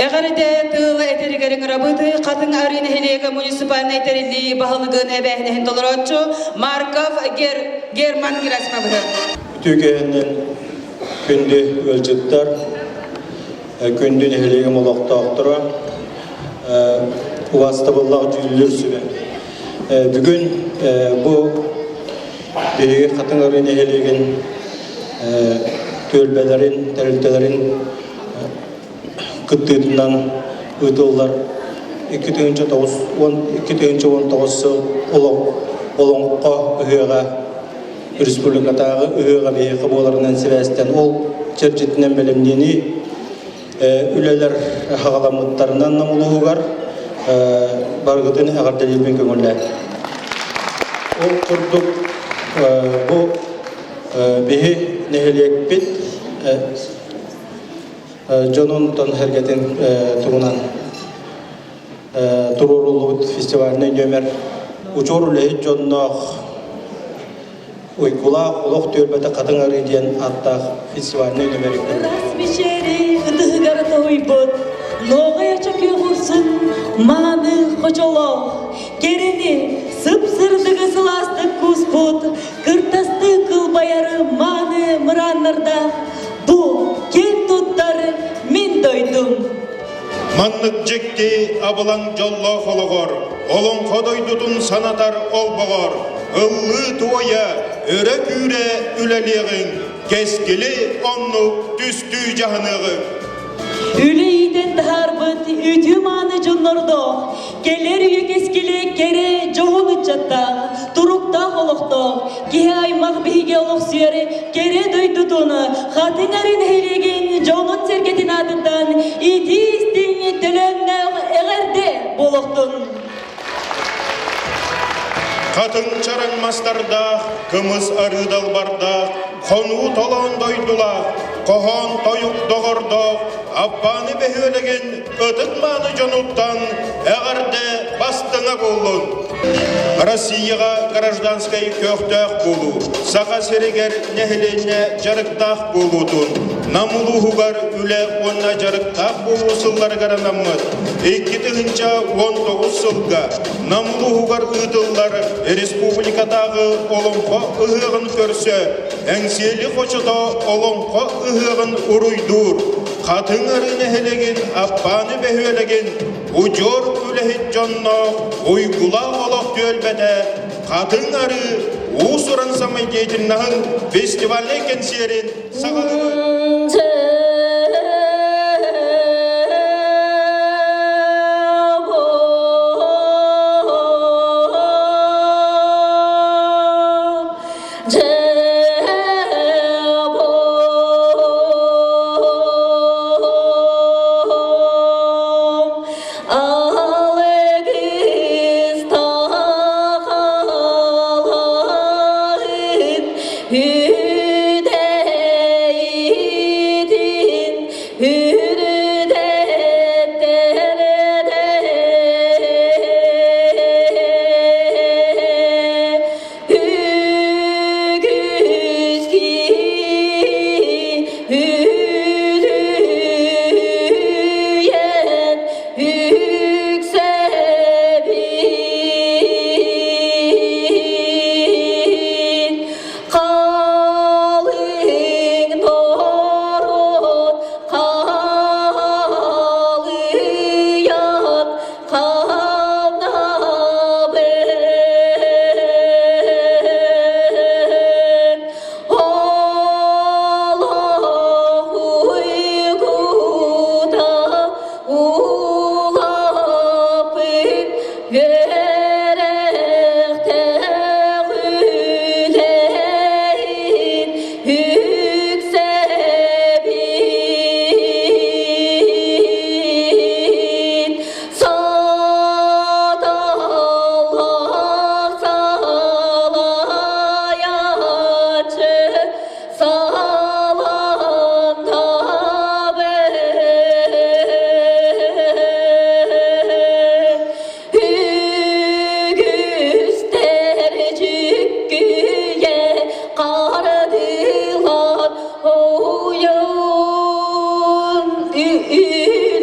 Eğerde tığla eterigerin rabıtı katın arine helege munisipalne eterili bahalıgın ebehnehin dolarotçu Markov German girasma bıdı. Türkiye'nin kündü ölçütler, kündü helege molokta aktıra, uvastabıllığı cüllür sübe. Bugün bu birige katın arine helegin tölbelerin, teriltelerin kıttığından ıtıllar 2019 olonqa ühüga Respublikadağı ühüga beyi kabularından sebesten ol çerçetinden belimdeni üleler hağalamıtlarından namuluğugar bargıtını ağırdelilmen köngülle. O kurduk bu beyi neheliyek bit Jonon'dan herketin tuğunan Tururulu Festivali'ne nömer uçoruleyit Jon'naq uykula uluq tölbete kadın arıdiyen attaq Festivali'ne nömer ekten. Rasbişeri ıdıgarata uybut Noğaya çakıyorsun manı hoçoloq Gereni sıpsırdığı sılastık kusput Kırtasты kılbayarı manı mıranlarda Bu ken tuttarı min doydum Manlık jekti abılan jollo hologor, olon kodoydutun sanatar olbogor, ıllı tuoya, öre küre üleliğin, keskili onluk düstü jahanığın. Üleyden darbıt ütüm anı cunnordo Geler üye keskili kere çoğun uçatta Turukta holoqto Kihe aymaq bihige oloq suyarı Kere doydutunu Hatınarın helegin Jonun sergetin adından İti istin tülönne eğerde boloqtun Katın çarangmaslarda, kımız arıdal barda, konu tolon doydula, kohon toyuk doğordo, abbanı behölegen, ötütmanı jonuttan, eğerde bastığına bulun. Россияға гражданскай көқтақ болу, сақа серегер нәхіленне жарықтақ болудun, намулуғығар үлі онна жарықтақ болу сылларғара намыд. 2019 сылға намулуғығар ұйдылар республикадағы олонға ұғығын көрсе, әңселі қочыда олонға ұғығын ұруйдур. Қатың әрі нәхілеген, аппаны бәхөлеген, Ucor ülehit canna, uygula olaq tölbede, katın arı, usuran samay gecin festivalle kensiyerin sağalığı.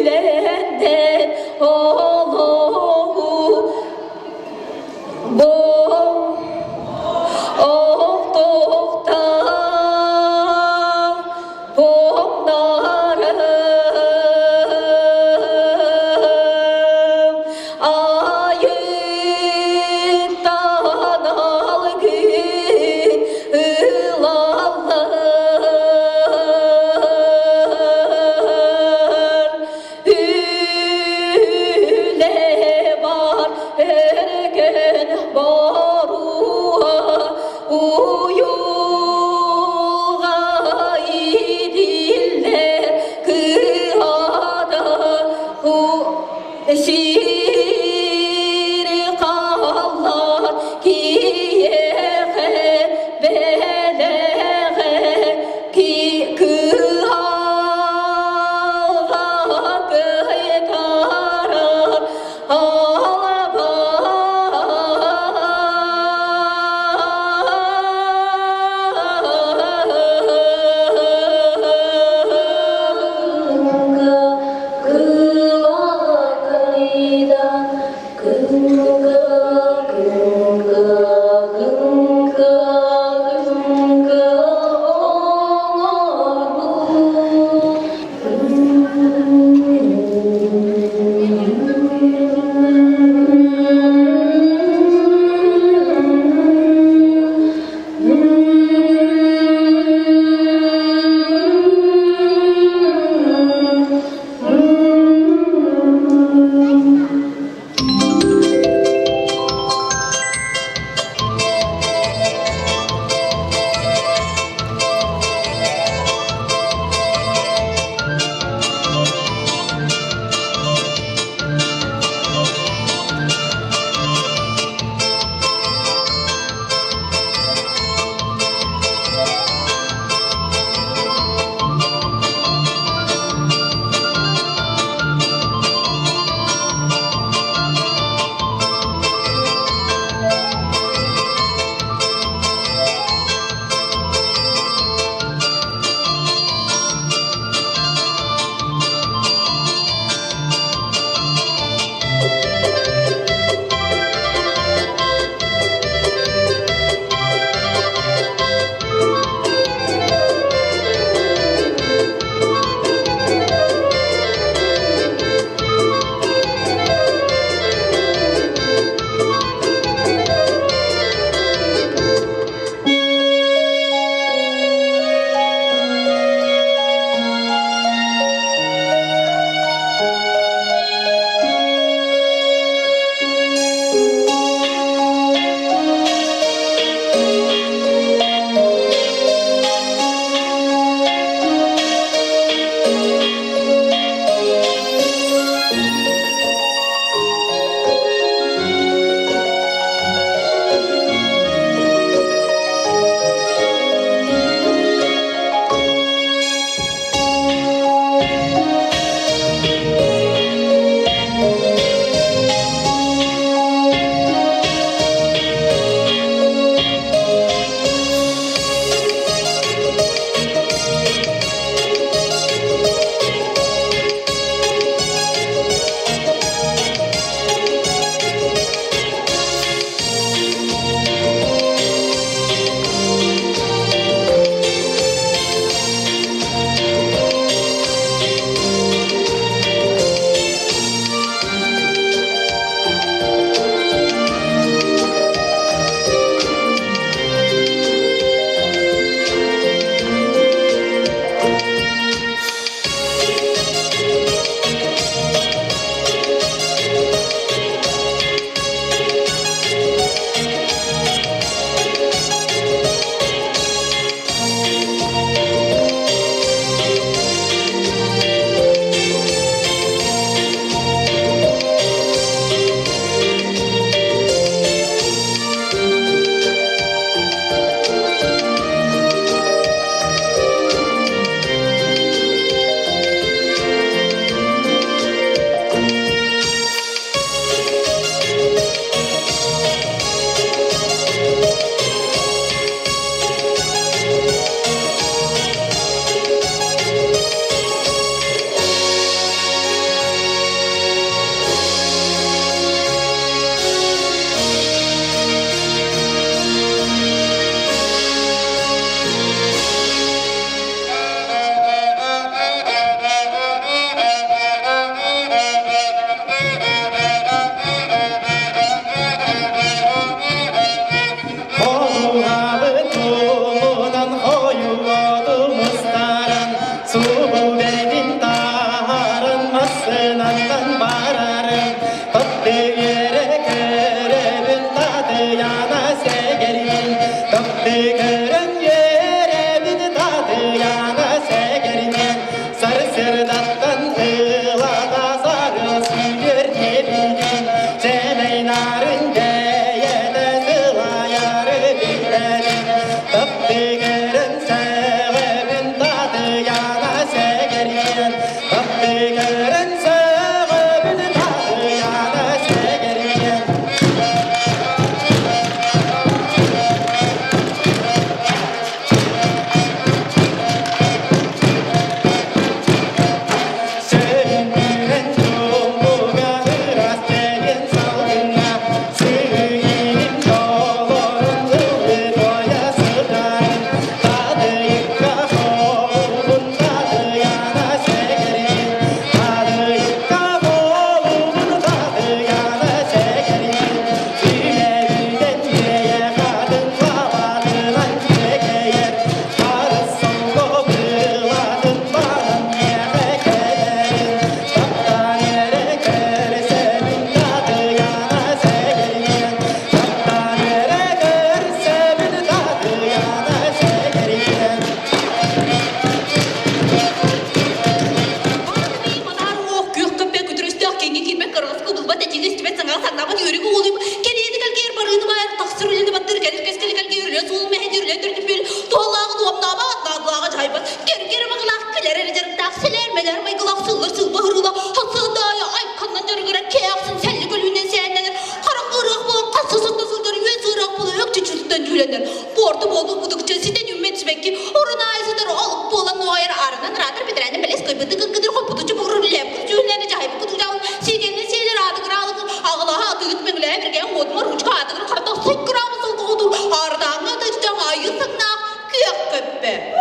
ile uyuğa idiller kıada şir kallar kiyeğe beleğe ki kıhağa gıytarar Portu bolu budukça siden ümmet sübekki oruna aysadır olup bolan oğayar arından radır bitirenin beles kıybıdı gıgıdır koputucu buğurulep kızcüğünlerini cahip kutucağın sidenli seyler adı kıralık ağlaha adı yutmengleye birgen odmar uçka adı kır karda sık kıramısıl koğudur ardan adı cıcan ayı sıknak kıyak köppe.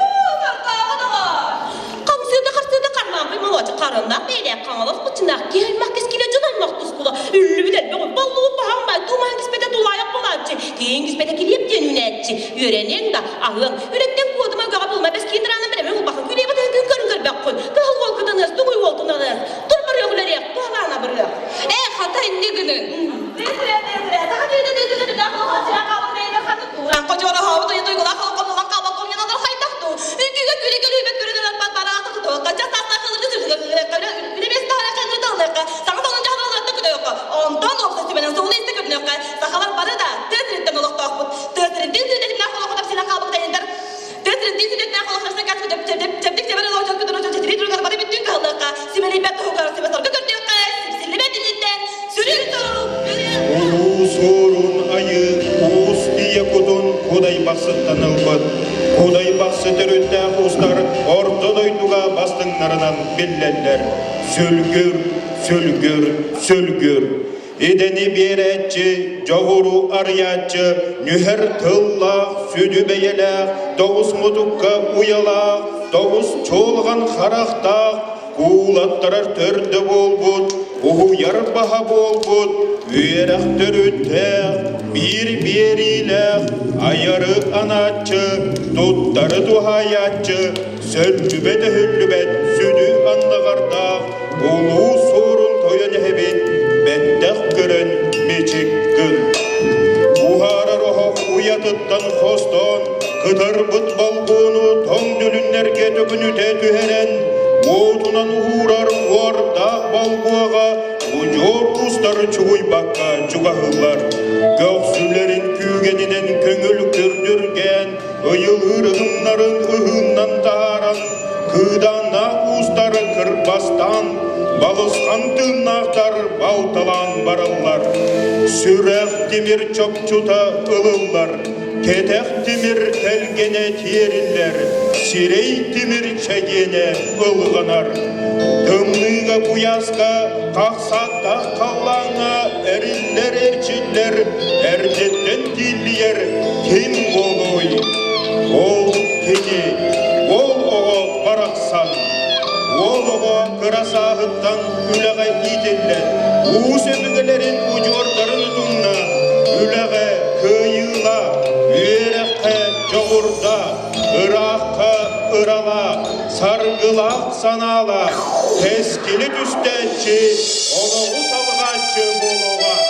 Kamsıda karnan kıymalı açı karından beyle kanalık bıçınak gelmek eskile canaymak tuskula ünlü bir delbe koy ballığı pahanbay tuğmayan gispede dulayak bulançı keyin gispede kiliyip denünetçi yörenin da ahın üretten koduma gağa bulma bes kindiranın bilemen ol bakın güleye batı gün karın garbak koy kıl volkıdanız duğuy voltunanız dur barıyor gülerek tuğalana barıyor Hata ne günün? daha dedi daha hatıra kalın neyine katı Lan kocaman havada duygular kalkamdan kalmak komyadan haytaktı. Ülküge güle hübet görünür atmat bana atı kutu. Kaça sakla kılırdı sürüyor. Bilemez daha ne kadar sana da onca havalı atı kutu yok. Ondan olsa sibenen soğunu istek ödün yok. Sakalar bana da tezretten olak takbut. Tezretten ne kolak odap silah kalbuk da ender. Tezretten ne kolak odap silah kalbuk da cebdik cebenen olacak kutu olacak. Çetiri durgar bana bütün kalak. Sibeni ibette hukar sibet orga gördü yok. Sibsilli bedininden sürüyor soru. Ulu sorun ayı uus diye kudun kuday baksıttan ılbıt. Kuday baksıtır ötte ustar orta doyduga bastınlarından billeller. Sölgür. Edeni beretçi, joğuru arıyatçı, nüher tıllak, südü beyelak, doğuz mutukka uyalak, doğuz çoğulgan haraktak, kuğulattırar törde bolbut, uhu yar baha bolbut, üyerektör öttek, bir beriyle, ayarı anatçı, tuttarı duhayatçı, söllübede hüllübet, südü anlığardak, ulu sorun toyan hebet, bettek görün mecik gün. Buhara rohok uyatıttan hoston, kıtar bıt balgonu, ton dülünlerge dökünüte tüheren, Oğdunan uğrar ordak balguaga, ucor ustar çuğuy bakka çugahıllar. Göksülerin kügeninen köngül kürdürgen, ıyıl ırgınların ıhından taran, kıdana ustar kırbastan, balıskan tırnaktar baltalan barıllar. Sürek demir çopçuta ılıllar, ketek demir telgene tiyeriller, sirey demir çegene ılgınar. Tımlıyga kuyasga, kaksakta kallana, eriller erçiller, ercetten dilliyer, kim oluy? Ol kedi, ol oğo baraksan, ol oğo kırasahıttan üleğe idirler. Uğuz öbügelerin ucurdarını tunna, üleğe kıyıla, üyerekhe çoğurda, Irak'a ırala, sargılak sanala, teskili düstetçi, oluğu salgaççı buluğa.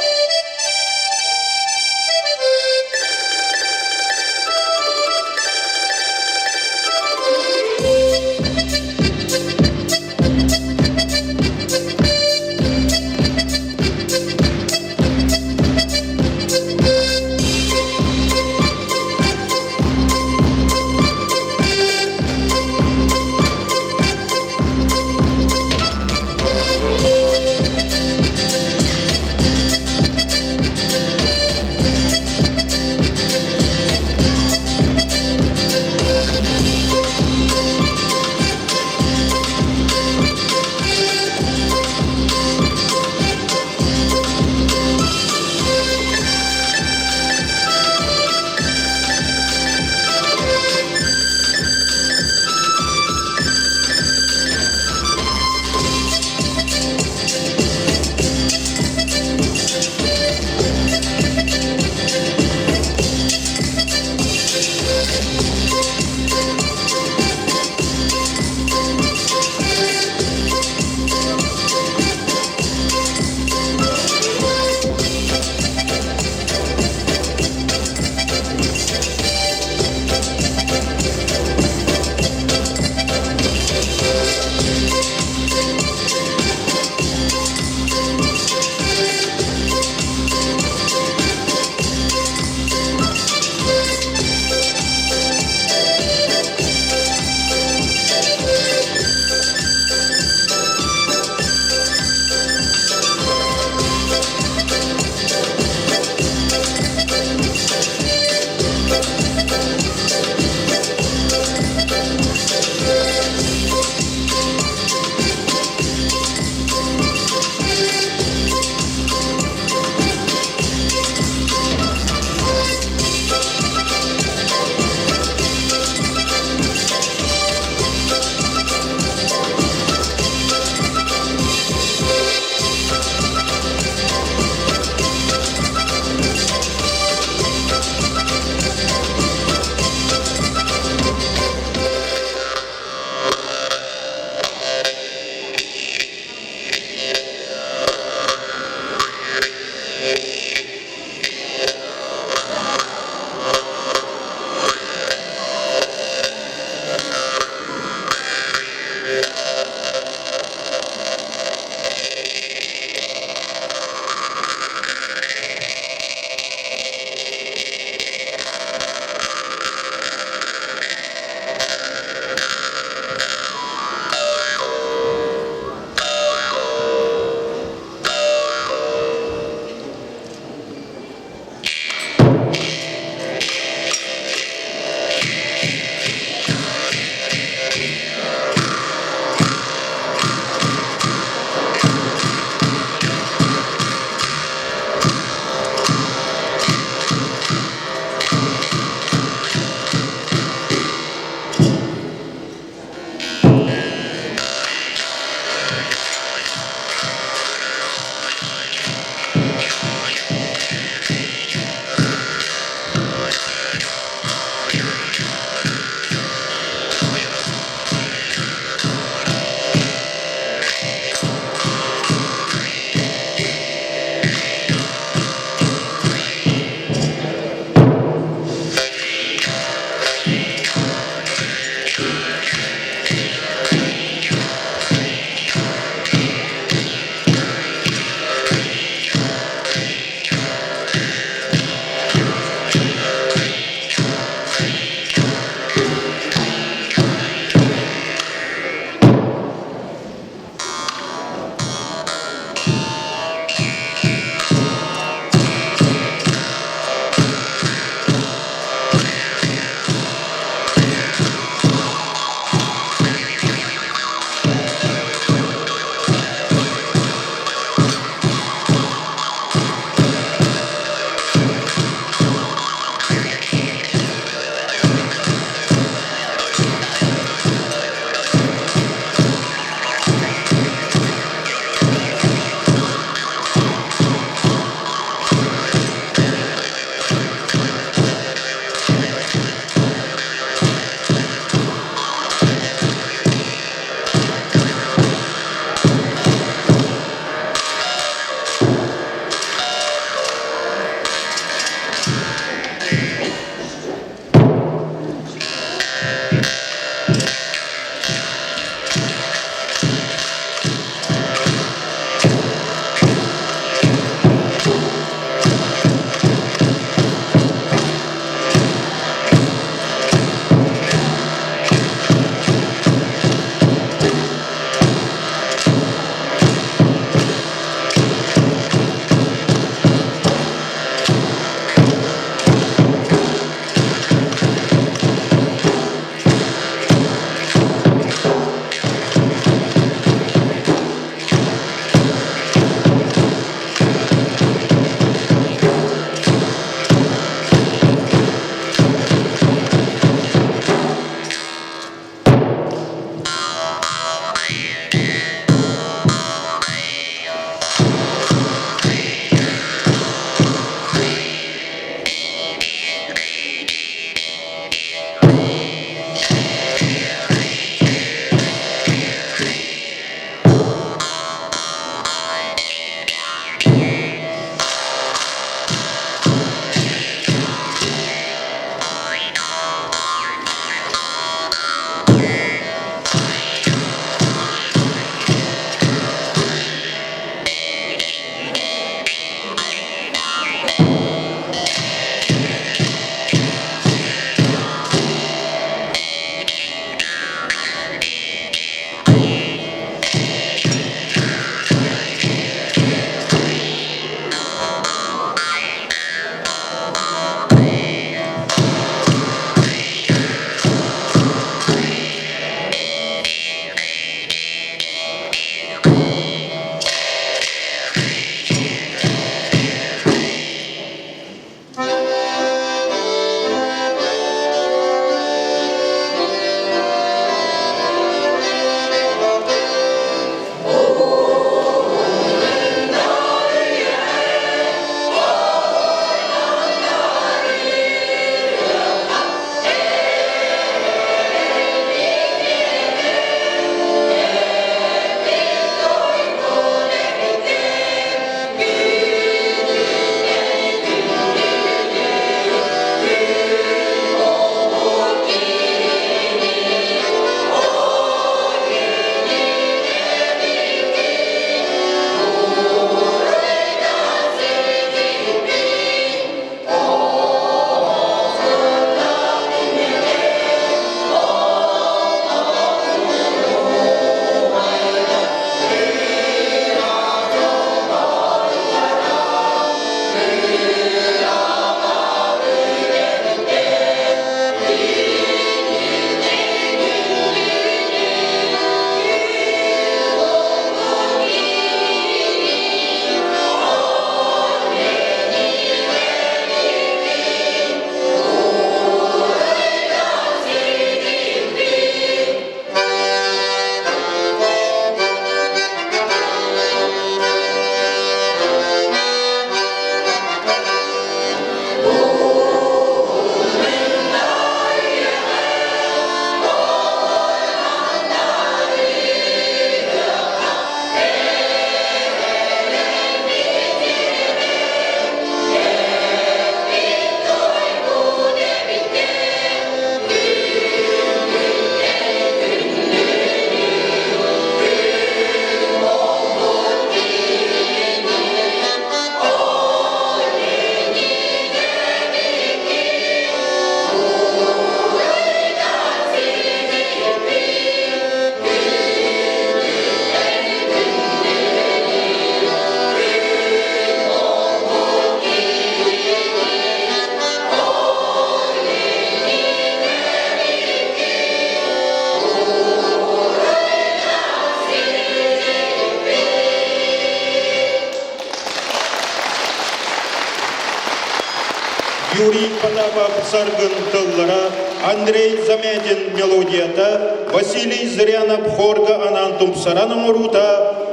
Потапов саргын тыллара, Андрей Замятин мелодията, Василий Зырянов хорга анан тумсараның урута,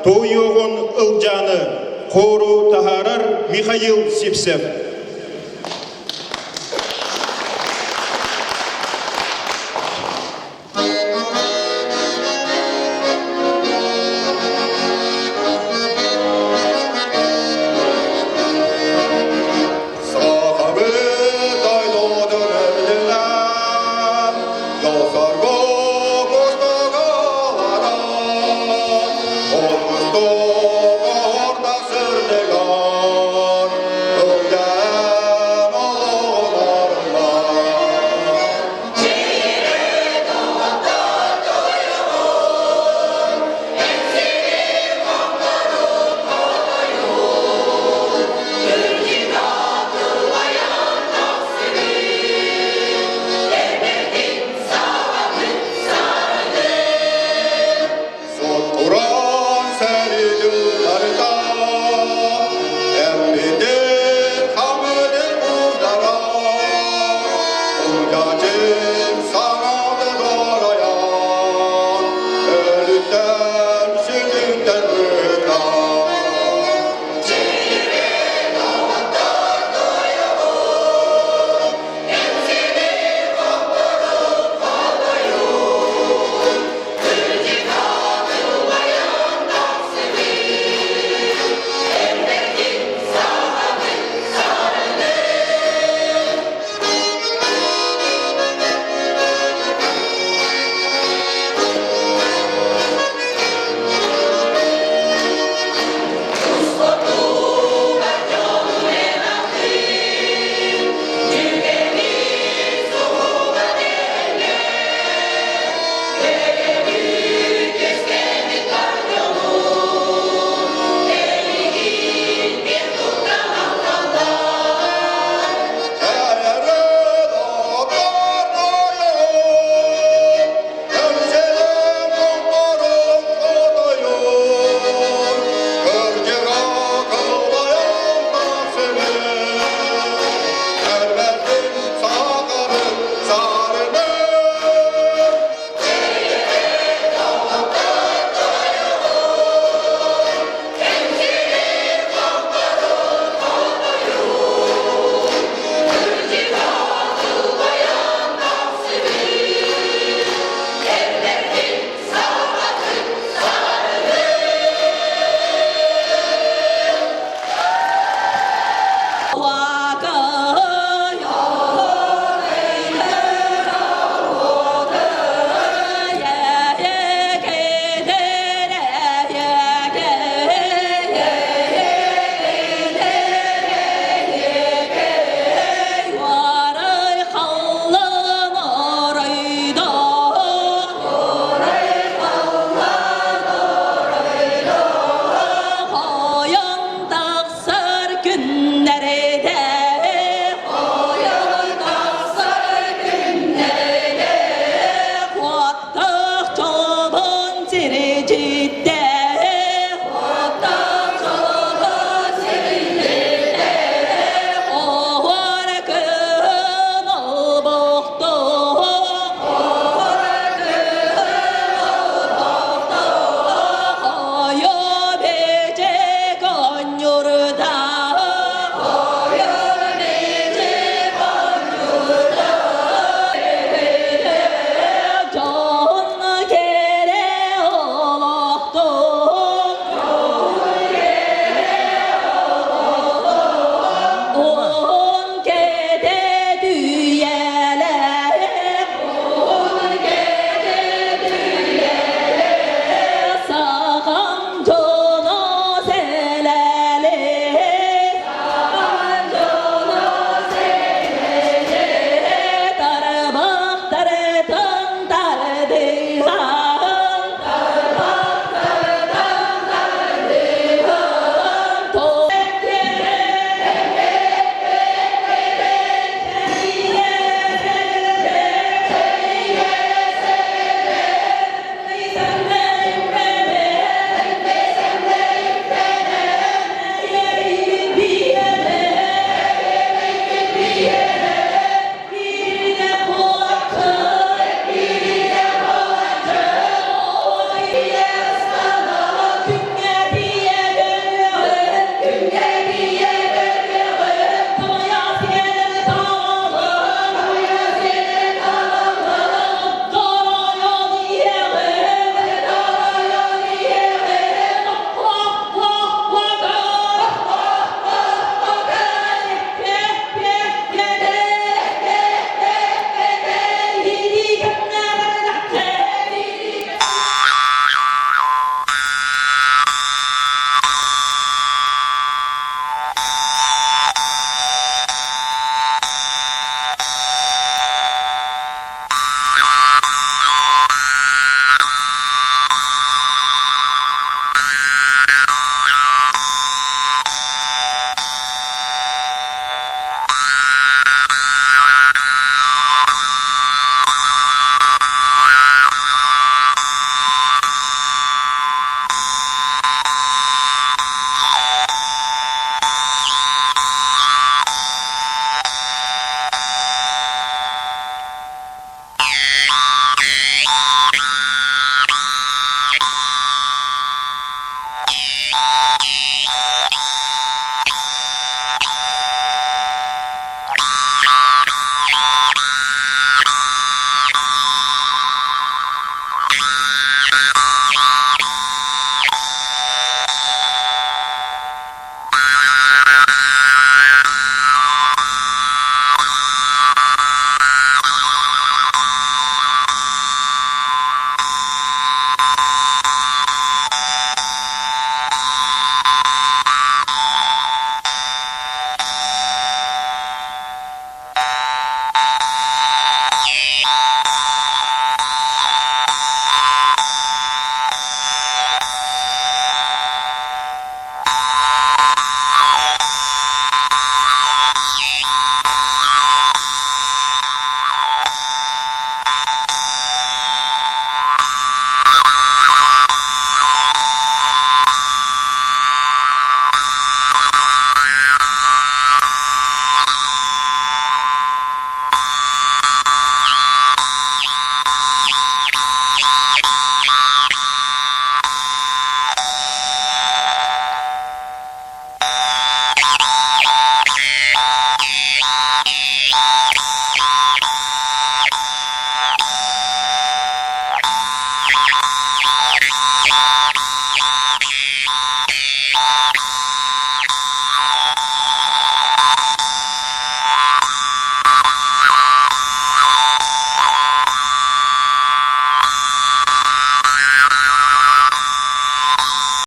Тойоғын ылжаны, хору тахарар Михаил Сипсев.